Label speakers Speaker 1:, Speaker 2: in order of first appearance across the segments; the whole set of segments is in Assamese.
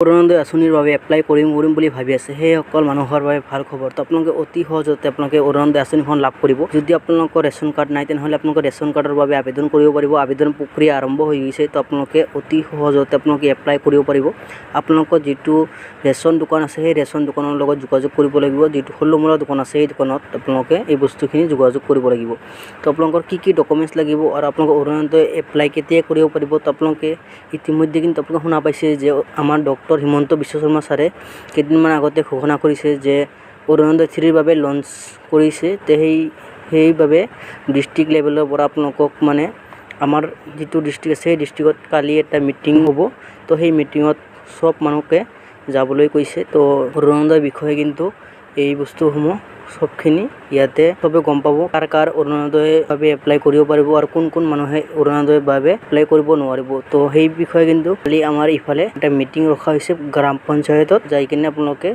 Speaker 1: অৰুণোদয় আঁচনিৰ বাবে এপ্লাই কৰিম বুলি ভাবি আছে সেইসকল মানুহৰ বাবে ভাল খবৰ। তো আপোনালোকে অতি সহজতে আপোনালোকে অৰুণোদয় আঁচনিখন লাভ কৰিব। যদি আপোনালোকৰ ৰেচন কাৰ্ড নাই তেনেহ'লে আপোনালোকে ৰেচন কাৰ্ডৰ বাবে আবেদন কৰিব পাৰিব। আবেদন প্ৰক্ৰিয়া আৰম্ভ হৈ গৈছে। তো আপোনালোকে অতি সহজতে আপোনালোকে এপ্লাই কৰিব পাৰিব। আপোনালোকৰ যিটো ৰেচন দোকান আছে সেই ৰেচন দোকানৰ লগত যোগাযোগ কৰিব লাগিব। যিটো সৰু মূলা দোকান আছে সেই দোকানত আপোনালোকে এই বস্তুখিনি যোগাযোগ কৰিব লাগিব। তো আপোনালোকৰ কি ডকুমেণ্টছ লাগিব আৰু আপোনালোকে অৰুণোদয় এপ্লাই কেতিয়া কৰিব পাৰিব। তো আপোনালোকে ইতিমধ্যে কিন্তু আপোনালোকে শুনা পাইছে যে আমাৰ ডক্টৰ হিমন্ত বিশ্ব শৰ্মা ছাৰে কেইদিনমান আগতে ঘোষণা কৰিছে যে অৰুণোদয় 3ৰ বাবে লঞ্চ কৰিছে। তে সেইবাবে ডিষ্ট্ৰিক্ট লেভেলৰ পৰা আপোনালোকক মানে আমাৰ যিটো ডিষ্ট্ৰিক্ট আছে সেই ডিষ্ট্ৰিক্টত কালি এটা মিটিং হ'ব। তো সেই মিটিঙত সব মানুহকে যাবলৈ কৈছে। তো অৰুণোদয়ৰ বিষয়ে কিন্তু এই বস্তুসমূহ সবখিনি ইয়াতে সবে গম পাব কাৰ অৰুণোদয়ৰ বাবে এপ্লাই কৰিব পাৰিব আৰু কোন মানুহে অৰুণোদয়ৰ বাবে এপ্লাই কৰিব নোৱাৰিব। তো সেই বিষয়ে কিন্তু কালি আমাৰ ইফালে এটা মিটিং ৰখা হৈছে গ্ৰাম পঞ্চায়তত যাই কিনে আপোনালোকে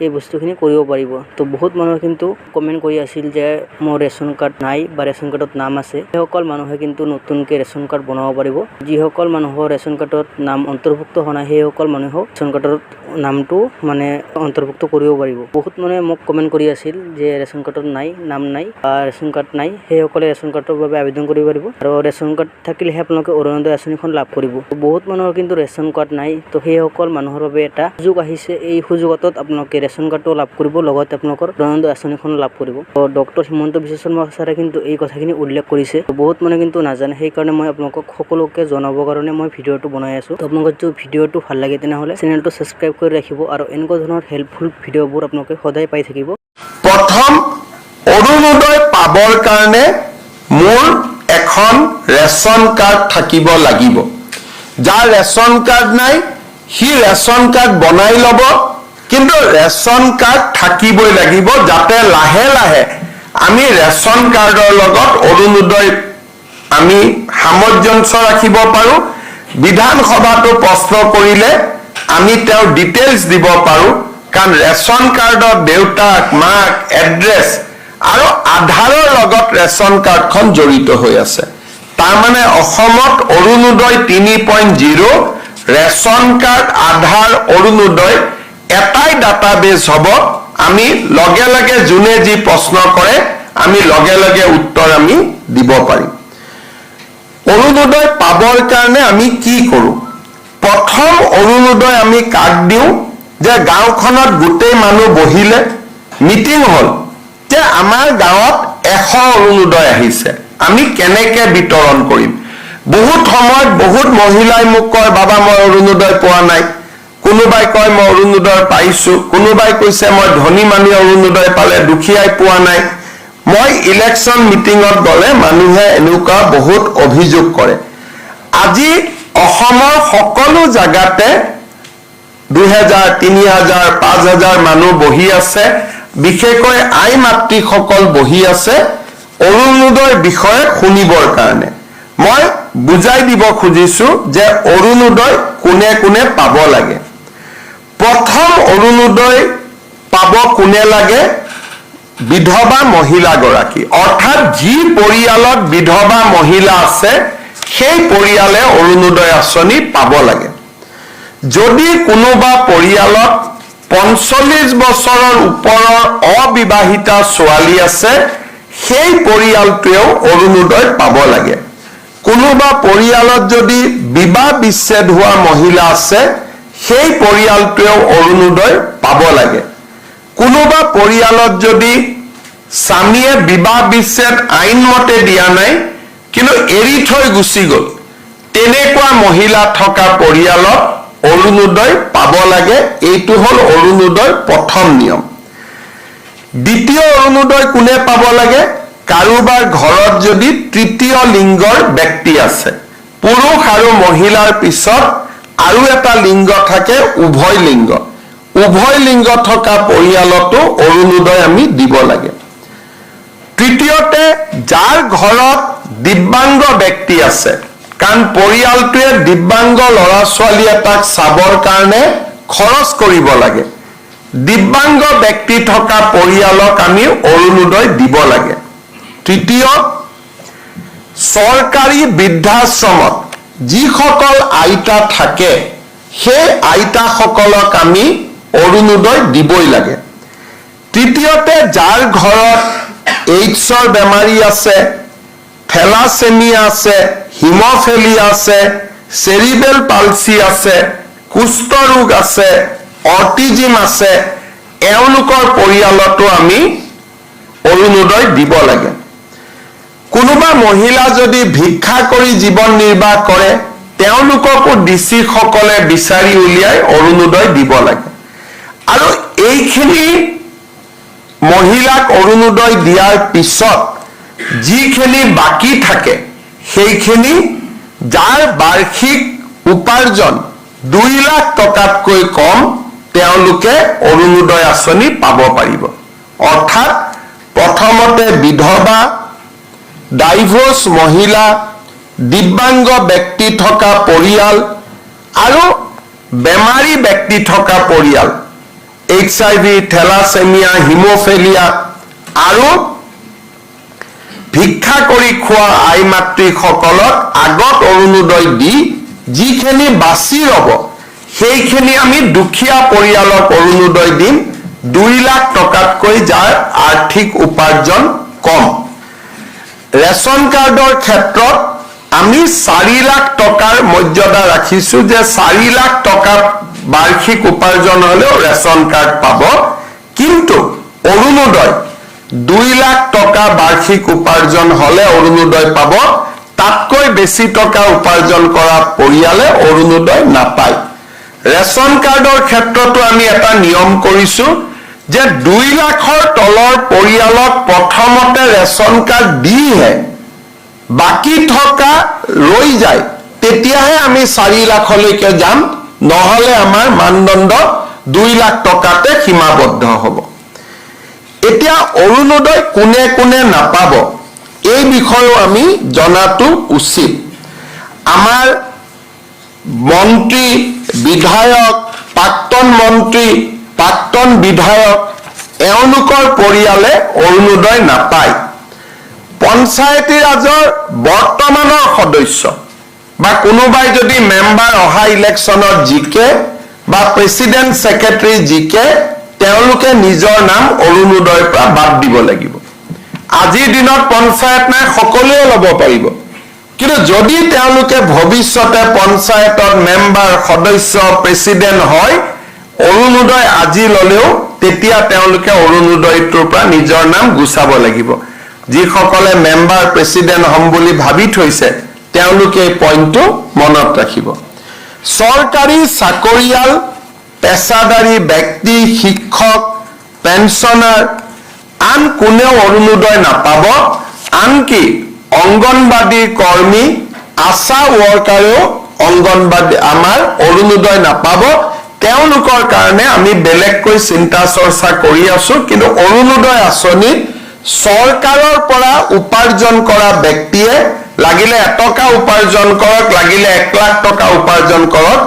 Speaker 1: এই বস্তুখিনি কৰিব পাৰিব। তো বহুত মানুহে কিন্তু কমেণ্ট কৰি আছিল যে মোৰ ৰেচন কাৰ্ড নাই বা ৰেচন কাৰ্ডত নাম আছে। সেইসকল মানুহে কিন্তু নতুনকৈ ৰেচন কাৰ্ড বনাব পাৰিব। যিসকল মানুহৰ ৰেচন কাৰ্ডত নাম অন্তৰ্ভুক্ত হোৱা নাই সেইসকল মানুহেও ৰেচন কাৰ্ডত নামটো মানে অন্তৰ্ভুক্ত কৰিব পাৰিব। বহুত মানুহে মোক কমেণ্ট কৰি আছিল যে ৰেচন কাৰ্ডত নাই, নাম নাই বা ৰেচন কাৰ্ড নাই, সেইসকলে ৰেচন কাৰ্ডৰ বাবে আবেদন কৰিব পাৰিব আৰু ৰেচন কাৰ্ড থাকিলেহে আপোনালোকে অৰুণোদয় আঁচনিখন লাভ কৰিব। বহুত মানুহৰ কিন্তু ৰেচন কাৰ্ড নাই। তো সেইসকল মানুহৰ বাবে এটা সুযোগ আহিছে। এই সুযোগত আপোনালোকে ৰেচন কাৰ্ডটো লাভ কৰিব, লগতে আপোনালোকৰ অৰুণোদয় আঁচনিখন লাভ কৰিব। তো ডক্টৰ হিমন্ত বিশ্ব শৰ্মা ছাৰে কিন্তু এই কথাখিনি উল্লেখ কৰিছে। বহুত মানুহে কিন্তু নাজানে, সেইকাৰণে মই আপোনালোকক সকলোকে জনাবৰ কাৰণে মই ভিডিঅ'টো বনাই আছোঁ। তো আপোনালোকৰ যদি ভিডিঅ'টো ভাল লাগে তেনেহ'লে চেনেলটো ছাবস্ক্ৰাইব কৰি ৰাখিব আৰু এনেকুৱা ধৰণৰ হেল্পফুল ভিডিঅ'বোৰ আপোনালোকে সদায় পাই থাকিব।
Speaker 2: প্ৰথম অৰুণোদয় পাবৰ কাৰণে মোৰ এখন ৰেচন কাৰ্ড থাকিব লাগিব। যাৰ ৰেচন কাৰ্ড নাই সি ৰেচন কাৰ্ড বনাই ল'ব, কিন্তু ৰেচন কাৰ্ড থাকিবই লাগিব যাতে লাহে লাহে আমি ৰেচন কাৰ্ডৰ লগত অৰুণোদয় আমি সামঞ্জস্য ৰাখিব পাৰোঁ। বিধানসভাটো প্ৰশ্ন কৰিলে আমি তেওঁৰ ডিটেইলছ দিব পাৰোঁ। কাৰণ ৰেচন কাৰ্ডত দেউতাক, মাক, এড্ৰেছ আৰু আধাৰৰ লগত ৰেচন কাৰ্ডখন জড়িত হৈ আছে। তাৰমানে অসমত অৰুণোদয় 3.0 ৰেচন কাৰ্ড, আধাৰ, অৰুণোদয় এটাই ডাটাবেছ হ'ব। আমি লগে লগে যোনে যি প্ৰশ্ন কৰে আমি লগে লগে উত্তৰ আমি দিব পাৰিম। অৰুণোদয় পাবৰ কাৰণে আমি কি কৰোঁ? প্ৰথম অৰুণোদয় আমি কাক দিওঁ যে গাঁওখনত গোটেই মানুহ বহিলে মিটিং হ'ল যে আমাৰ গাঁৱত 100 অৰুণোদয় আহিছে, আমি কেনেকৈ বিতৰণ কৰিম। বহুত সময়ত বহুত মহিলাই মোক কয় বাবা মই অৰুণোদয় পোৱা নাই, কোনোবাই কয় মই অৰুণোদয় পাইছোঁ, কোনোবাই কৈছে মই ধনী মানুহে অৰুণোদয় পালে দুখীয়াই পোৱা নাই। মই ইলেকশ্যন মিটিঙত গ'লে মানুহে এনেকুৱা বহুত অভিযোগ কৰে। আজি অসমৰ সকলো জাগাতে 2000, 3000, 5000 মানুহ বহি আছে, বিশেষকৈ আই মাতৃসকল বহি আছে অৰুণোদয়ৰ বিষয়ে শুনিবৰ কাৰণে। মই বুজাই দিব খুজিছোঁ যে অৰুণোদয় কোনে কোনে পাব লাগে। প্ৰথম অৰুণোদয় পাব কোনে লাগে? বিধৱা মহিলাগৰাকী, অৰ্থাৎ যি পৰিয়ালত বিধৱা মহিলা আছে সেই পৰিয়ালে অৰুণোদয় আঁচনি পাব লাগে। যদি কোনোবা পৰিয়ালত 45 বছৰৰ ওপৰৰ অবিবাহিতা ছোৱালী আছে সেই পৰিয়ালটোৱেও অৰুণোদয় পাব লাগে। কোনোবা পৰিয়ালত যদি বিবাহ বিচ্ছেদ হোৱা মহিলা আছে সেই পৰিয়ালটোৱেও অৰুণোদয় পাব লাগে। কোনোবা পৰিয়ালত যদি স্বামীয়ে বিবাহ বিচ্ছেদ আইনমতে দিয়া নাই কিন্তু এৰি থৈ গুচি গ'ল, তেনেকুৱা মহিলা থকা পৰিয়ালত অৰুণোদয় পাব লাগে। এইটো হ'ল অৰুণোদয়ৰ প্ৰথম নিয়ম। দ্বিতীয় অৰুণোদয় কোনে পাব লাগে? কাৰোবাৰ ঘৰত যদি তৃতীয় লিংগৰ ব্যক্তি আছে, পুৰুষ আৰু মহিলাৰ পিছত আৰু এটা লিংগ থাকে উভয় লিংগ, উভয় লিংগ থকা পৰিয়ালতো অৰুণোদয় আমি দিব লাগে। তৃতীয়তে যাৰ ঘৰত দিব্যাংগ ব্যক্তি আছে, কাৰণ পৰিয়ালটোৱে দিব্যাংগ ল'ৰা ছোৱালী এটাক চাবৰ কাৰণে খৰচ কৰিব লাগে, দিব্যাংগ ব্যক্তি থকা পৰিয়ালক আমি অৰুণোদয় দিব লাগে। তৃতীয়, চৰকাৰী বৃদ্ধাশ্ৰমত যিসকল আইতা থাকে সেই আইতাসকলক আমি অৰুণোদয় দিবই লাগে। তৃতীয়তে, যাৰ ঘৰত এইডছৰ বেমাৰী আছে, থেলাছেমিয়া আছে, হিম'ফেলিয়া আছে, চেৰিবেল পালচি আছে, কুষ্ঠ ৰোগ আছে, অটিজিম আছে, এওঁলোকৰ পৰিয়ালতো আমি অৰুণোদয় দিব লাগে। কোনোবা মহিলা যদি ভিক্ষা কৰি জীৱন নিৰ্বাহ কৰে, তেওঁলোককো ডিচি সকলে বিচাৰি উলিয়াই অৰুণোদয় দিব লাগে। আৰু এইখিনি মহিলাক অৰুণোদয় দিয়াৰ পিছত যিখিনি বাকী থাকে, সেইখিনি যাৰ বাৰ্ষিক উপাৰ্জন 2 লাখ টকাতকৈ কম, তেওঁলোকে অৰুণোদয় আঁচনি পাব পাৰিব। অৰ্থাৎ প্ৰথমতে বিধৱা, ডাইভৰ্চ মহিলা, দিব্যাংগ ব্যক্তি থকা পৰিয়াল আৰু বেমাৰী ব্যক্তি থকা পৰিয়াল, HIV, থেলাছেমিয়া, হিম'ফেলিয়া আৰু ভিক্ষা কৰি খোৱা আই মাতৃসকলক আগত অৰুণোদয় দি যিখিনি বাচি ৰব, সেইখিনি আমি দুখীয়া পৰিয়ালক অৰুণোদয় দিম 2 লাখ টকাতকৈ যাৰ আৰ্থিক উপাৰ্জন কম। ৰেচন কাৰ্ডৰ ক্ষেত্ৰত আমি 4 লাখ টকাৰ মৰ্যাদা ৰাখিছো, যে 4 লাখ টকা বাৰ্ষিক উপাৰ্জন হলেও ৰেচন কাৰ্ড পাব। কিন্তু অৰুণোদয় 2 লাখ টকা বাৰ্ষিক উপাৰ্জন হলে অৰুণোদয় পাব, তাতকৈ বেছি টকা উপাৰ্জন কৰা পৰিয়ালে অৰুণোদয় নাপায়। ৰেচন কাৰ্ডৰ ক্ষেত্ৰতো আমি এটা নিয়ম কৰিছো যে 2 লাখৰ তলৰ পৰিয়ালক প্ৰথমতে ৰেচন কাৰ্ড দিহে বাকী থকা ৰৈ যায়, তেতিয়াহে আমি 4 লাখলৈকে যাম, নহলে আমাৰ মানদণ্ড 2 লাখ টকাতে সীমাবদ্ধ হ'ব। এতিয়া অৰুণোদয় কোনে কোনে নাপাব, এই বিষয়েও আমি জনাটো উচিত। আমাৰ মন্ত্ৰী, বিধায়ক, প্ৰাক্তন মন্ত্ৰী, প্ৰাক্তন বিধায়ক, এওঁলোকৰ পৰিয়ালে অৰুণোদয় নাপায়। পঞ্চায়তী ৰাজৰ বৰ্তমানৰ সদস্য বা কোনোবাই যদি মেম্বাৰ অহা ইলেকশ্যনত জিকে বা প্ৰেচিডেণ্ট ছেক্ৰেটাৰী জিকে, তেওঁলোকে নিজৰ নাম অৰুণোদয়ৰ পৰা বাদ দিব লাগিব। আজিৰ দিনত পঞ্চায়ত নাই, সকলোৱে ল'ব পাৰিব। কিন্তু যদি তেওঁলোকে ভৱিষ্যতে পঞ্চায়তত মেম্বাৰ, সদস্য, প্ৰেচিডেণ্ট হয়, অৰুণোদয় আজি ল'লেও তেতিয়া তেওঁলোকে অৰুণোদয়টোৰ পৰা নিজৰ নাম গুচাব লাগিব। যিসকলে মেম্বাৰ, প্ৰেচিডেণ্ট হ'ম বুলি ভাবি থৈছে, তেওঁলোকে এই পইণ্টটো মনত ৰাখিব। চৰকাৰী চাকৰিয়াল, পেছাদাৰী ব্যক্তি, শিক্ষক, পেঞ্চনাৰ, আন কোনেও অৰুণোদয় নাপাব। আনকি অংগনবাদী কৰ্মী, আশা ৱৰ্কাৰেও অংগনবাদী আমাৰ অৰুণোদয় নাপাব। তেওঁলোকৰ কাৰণে আমি বেলেগকৈ চিন্তা চৰ্চা কৰি আছো। কিন্তু অৰুণোদয় আঁচনিত চৰকাৰৰ পৰা উপাৰ্জন কৰা ব্যক্তিয়ে লাগিলে 1 টকা উপাৰ্জন কৰক, লাগিলে 1 লাখ টকা উপাৰ্জন কৰক,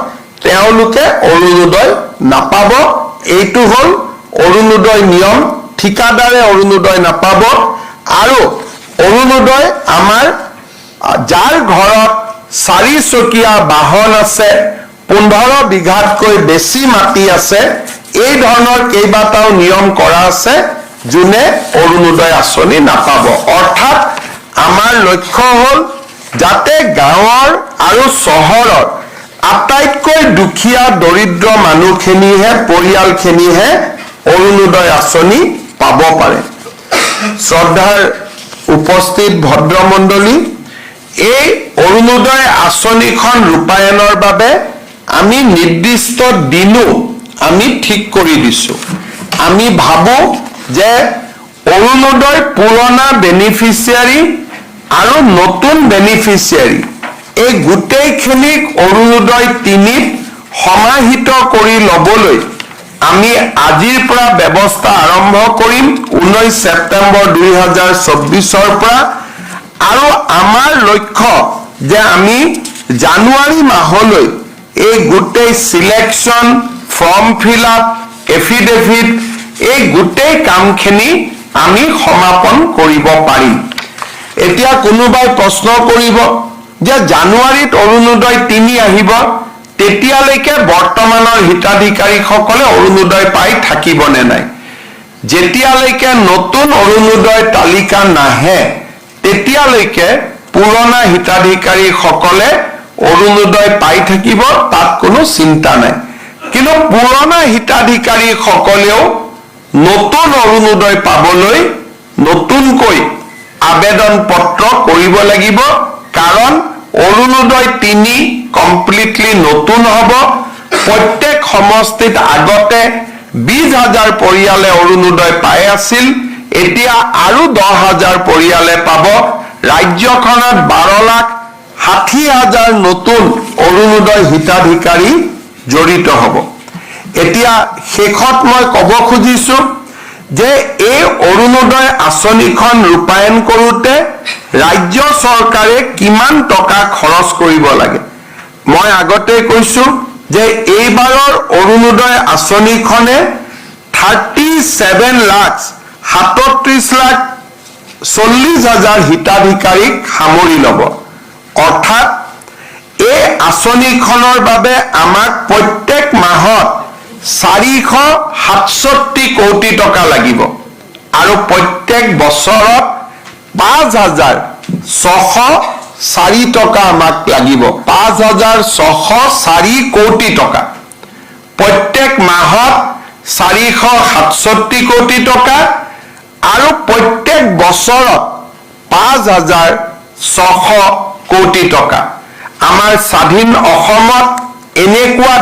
Speaker 2: তেওঁলোকে অৰুণোদয় নাপাব। এইটো হ'ল অৰুণোদয় নিয়ম। ঠিকাদাৰে অৰুণোদয় নাপাব। আৰু অৰুণোদয় আমাৰ যাৰ ঘৰত 4 চকীয়া বাহন আছে, 15 বিঘাতকৈ বেছি মাটি আছে, এই ধৰণৰ কেইবাটাও নিয়ম কৰা আছে, যোনে অৰুণোদয় আঁচনি নাপাব। অৰ্থাৎ আমাৰ লক্ষ্য হ'ল যাতে গাঁৱৰ আৰু চহৰৰ আটাইতকৈ দুখীয়া দৰিদ্ৰ মানুহখিনিহে, পৰিয়ালখিনিহে অৰুণোদয় আঁচনি পাব পাৰে। শ্ৰদ্ধাৰ উপস্থিত ভদ্ৰমণ্ডলী, এই অৰুণোদয় আঁচনিখন ৰূপায়ণৰ বাবে আমি নিৰ্দিষ্ট দিনো আমি ঠিক কৰি দিছো। আমি ভাবো যে অৰুণোদয় পুৰণা বেনিফিচিয়াৰী আৰু নতুন বেনিফিচিয়াৰী এই গোটেইখিনিক অৰুণোদয় 3ত সমাহিত কৰি ল'বলৈ আমি আজিৰ পৰা ব্যৱস্থা আৰম্ভ কৰিম 19 ছেপ্টেম্বৰ 2024 পৰা। আৰু আমাৰ লক্ষ্য যে আমি জানুৱাৰী মাহলৈ এই গোটেই সিলেকশ্যন, ফৰ্ম ফিল আপ, এফিডেভিট, এই গোটেই কামখিনি আমি সমাপন কৰিব পাৰিম। এতিয়া কোনোবাই প্ৰশ্ন কৰিব যে জানুৱাৰীত অৰুণোদয় 3 আহিব, তেতিয়ালৈকে বৰ্তমানৰ হিতাধিকাৰীসকলে অৰুণোদয় পাই থাকিবনে নাই। যেতিয়ালৈকে নতুন অৰুণোদয় তালিকা নাহে তেতিয়ালৈকে পুৰণা হিতাধিকাৰীসকলে অৰুণোদয় পাই থাকিব, তাত কোনো চিন্তা নাই। কিন্তু পুৰণা হিতাধিকাৰীসকলেও নতুন অৰুণোদয় পাবলৈ নতুনকৈ আবেদন পত্ৰ কৰিব লাগিব, কাৰণ অৰুণোদয় 3 কমপ্লিটলি নতুন হ'ব। প্ৰত্যেক সমষ্টিত আগতে 20,000 পৰিয়ালে অৰুণোদয় পাই আছিল, এতিয়া আৰু 10,000 পৰিয়ালে পাব। ৰাজ্যখনত 12,60,000 নতুন অৰুণোদয় হিতাধিকাৰী জড়িত হ'ব। এতিয়া শেষত মই ক'ব খুজিছো যে এই অৰুণোদয় আঁচনিখন ৰূপায়ণ কৰোঁতে ৰাজ্য চৰকাৰে কিমান টকা খৰচ কৰিব লাগে। মই আগতে কৈছো যে এইবাৰৰ অৰুণোদয় আঁচনিখনে 37,37,40,000 হিতাধিকাৰীক সামৰি ল'ব। অৰ্থাৎ এই আঁচনিখনৰ বাবে আমাক প্ৰত্যেক মাহত 467 কোটি টকা লাগিব আৰু প্ৰত্যেক বছৰত 5,604 টকা আমাক লাগিব। 5,604 কোটি টকা প্ৰত্যেক মাহত 467 কোটি টকা আৰু প্ৰত্যেক বছৰত 5,600 কোটি টকা। আমাৰ স্বাধীন অসমত এনেকুৱা